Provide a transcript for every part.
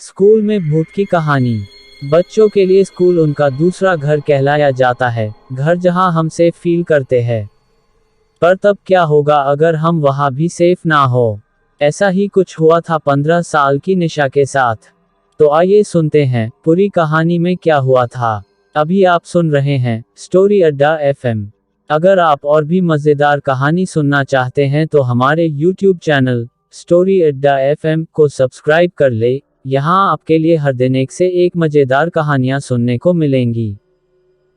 School में भूत की कहानी। बच्चों के लिए स्कूल उनका दूसरा घर कहलाया जाता है, घर जहां हम सेफ फील करते हैं। पर तब क्या होगा अगर हम वहां भी सेफ ना हो? ऐसा ही कुछ हुआ था 15 साल की निशा के साथ। तो आइए सुनते हैं पूरी कहानी में क्या हुआ था। अभी आप सुन रहे हैं स्टोरी अड्डा एफएम। अगर आप और भी मज़ेदार कहानी सुनना चाहते हैं तो हमारे यूट्यूब चैनल स्टोरी अड्डा एफएम को सब्सक्राइब कर ले। यहाँ आपके लिए हर दिन एक से एक मज़ेदार कहानियाँ सुनने को मिलेंगी।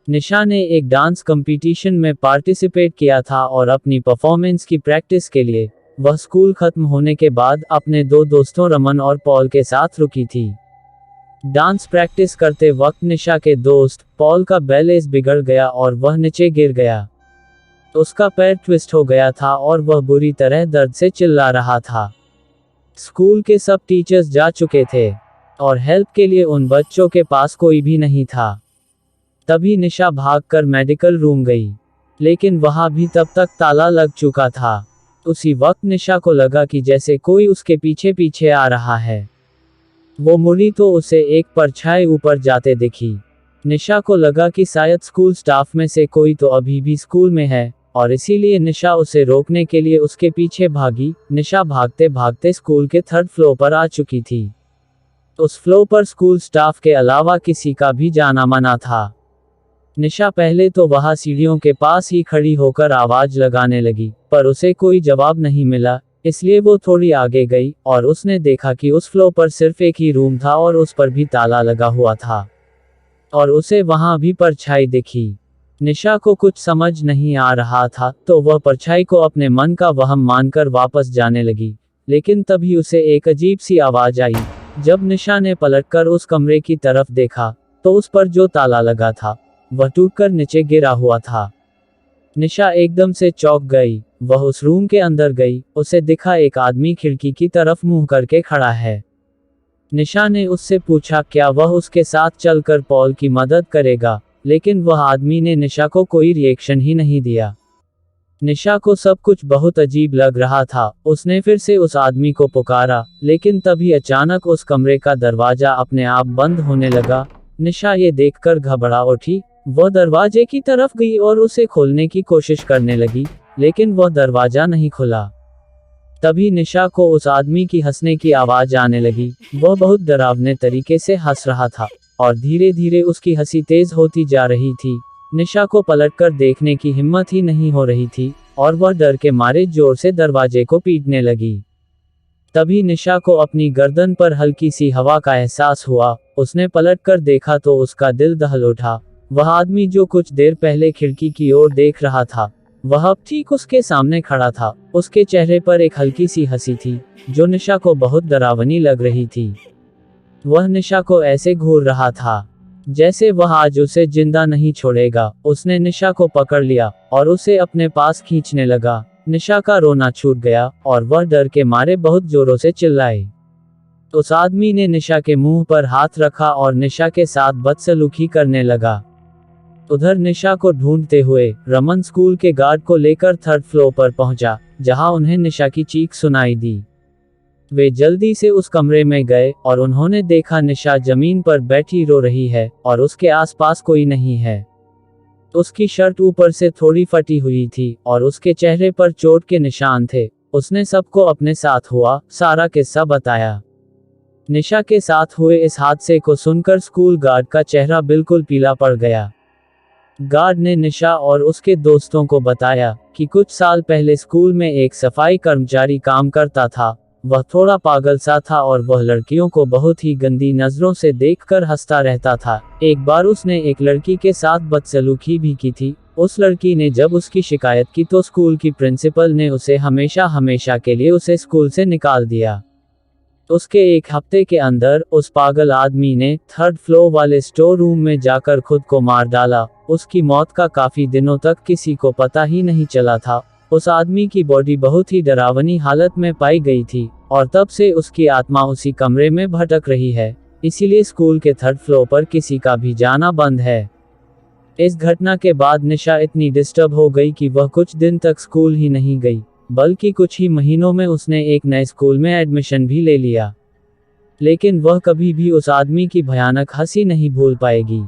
निशा ने एक डांस कंपटीशन में पार्टिसिपेट किया था और अपनी परफॉर्मेंस की प्रैक्टिस के लिए वह स्कूल खत्म होने के बाद अपने दो दोस्तों रमन और पॉल के साथ रुकी थी। डांस प्रैक्टिस करते वक्त निशा के दोस्त पॉल का बैलेंस बिगड़ गया और वह नीचे गिर गया। उसका पैर ट्विस्ट हो गया था और वह बुरी तरह दर्द से चिल्ला रहा था। स्कूल के सब टीचर्स जा चुके थे और हेल्प के लिए उन बच्चों के पास कोई भी नहीं था। तभी निशा भागकर मेडिकल रूम गई, लेकिन वहां भी तब तक ताला लग चुका था। उसी वक्त निशा को लगा कि जैसे कोई उसके पीछे पीछे आ रहा है। वो मुड़ी तो उसे एक परछाई ऊपर जाते दिखी। निशा को लगा कि शायद स्कूल स्टाफ में से कोई तो अभी भी स्कूल में है और इसीलिए निशा उसे रोकने के लिए उसके पीछे भागी। निशा भागते भागते स्कूल के 3rd फ्लोर पर आ चुकी थी। उस फ्लोर पर स्कूल स्टाफ के अलावा किसी का भी जाना मना था। निशा पहले तो वहां सीढ़ियों के पास ही खड़ी होकर आवाज लगाने लगी, पर उसे कोई जवाब नहीं मिला। इसलिए वो थोड़ी आगे गई और उसने देखा कि उस फ्लोर पर सिर्फ एक ही रूम था और उस पर भी ताला लगा हुआ था और उसे वहां भी परछाई दिखी। निशा को कुछ समझ नहीं आ रहा था, तो वह परछाई को अपने मन का वहम मानकर वापस जाने लगी। लेकिन तभी उसे एक अजीब सी आवाज आई। जब निशा ने पलटकर उस कमरे की तरफ देखा, तो उस पर जो ताला लगा था वह टूटकर नीचे गिरा हुआ था। निशा एकदम से चौंक गई। वह उस रूम के अंदर गई। उसे दिखा एक आदमी खिड़की की तरफ मुंह करके खड़ा है। निशा ने उससे पूछा क्या वह उसके साथ चलकर पॉल की मदद करेगा, लेकिन वह आदमी ने निशा को कोई रिएक्शन ही नहीं दिया। निशा को सब कुछ बहुत अजीब लग रहा था। उसने फिर से उस आदमी को पुकारा, लेकिन तभी अचानक उस कमरे का दरवाजा अपने आप बंद होने लगा। निशा ये देखकर घबरा उठी। वह दरवाजे की तरफ गई और उसे खोलने की कोशिश करने लगी, लेकिन वह दरवाजा नहीं खुला। तभी निशा को उस आदमी की हंसने की आवाज आने लगी। वह बहुत डरावने तरीके से हंस रहा था और धीरे धीरे उसकी हंसी तेज होती जा रही थी। निशा को पलटकर देखने की हिम्मत ही नहीं हो रही थी और वह डर के मारे जोर से दरवाजे को पीटने लगी। तभी निशा को अपनी गर्दन पर हल्की सी हवा का एहसास हुआ। उसने पलटकर देखा तो उसका दिल दहल उठा। वह आदमी जो कुछ देर पहले खिड़की की ओर देख रहा था, वह अब ठीक उसके सामने खड़ा था। उसके चेहरे पर एक हल्की सी हंसी थी, जो निशा को बहुत डरावनी लग रही थी। वह निशा को ऐसे घूर रहा था जैसे वह आज उसे जिंदा नहीं छोड़ेगा। उसने निशा को पकड़ लिया और उसे अपने पास खींचने लगा। निशा का रोना छूट गया और वह डर के मारे बहुत जोरों से चिल्लाई। उस आदमी ने निशा के मुंह पर हाथ रखा और निशा के साथ बदसलूकी करने लगा। उधर निशा को ढूंढते हुए रमन स्कूल के गार्ड को लेकर 3rd फ्लोर पर पहुंचा, जहां उन्हें निशा की चीख सुनाई दी। वे जल्दी से उस कमरे में गए और उन्होंने देखा निशा जमीन पर बैठी रो रही है और उसके आसपास कोई नहीं है। उसकी शर्ट ऊपर से थोड़ी फटी हुई थी और उसके चेहरे पर चोट के निशान थे। उसने सबको अपने साथ हुआ सारा किस्सा बताया। निशा के साथ हुए इस हादसे को सुनकर स्कूल गार्ड का चेहरा बिल्कुल पीला पड़ गया। गार्ड ने निशा और उसके दोस्तों को बताया कि कुछ साल पहले स्कूल में एक सफाई कर्मचारी काम करता था। वह थोड़ा पागल सा था और वह लड़कियों को बहुत ही गंदी नजरों से देखकर हंसता रहता था। एक बार उसने एक लड़की के साथ बदसलूकी भी की थी। उस लड़की ने जब उसकी शिकायत की तो स्कूल की प्रिंसिपल ने उसे हमेशा हमेशा के लिए उसे स्कूल से निकाल दिया। उसके एक हफ्ते के अंदर उस पागल आदमी ने 3rd फ्लोर वाले स्टोर रूम में जाकर खुद को मार डाला। उसकी मौत का काफी दिनों तक किसी को पता ही नहीं चला था। उस आदमी की बॉडी बहुत ही डरावनी हालत में पाई गई थी और तब से उसकी आत्मा उसी कमरे में भटक रही है। इसीलिए स्कूल के 3rd फ्लोर पर किसी का भी जाना बंद है। इस घटना के बाद निशा इतनी डिस्टर्ब हो गई कि वह कुछ दिन तक स्कूल ही नहीं गई, बल्कि कुछ ही महीनों में उसने एक नए स्कूल में एडमिशन भी ले लिया। लेकिन वह कभी भी उस आदमी की भयानक हंसी नहीं भूल पाएगी।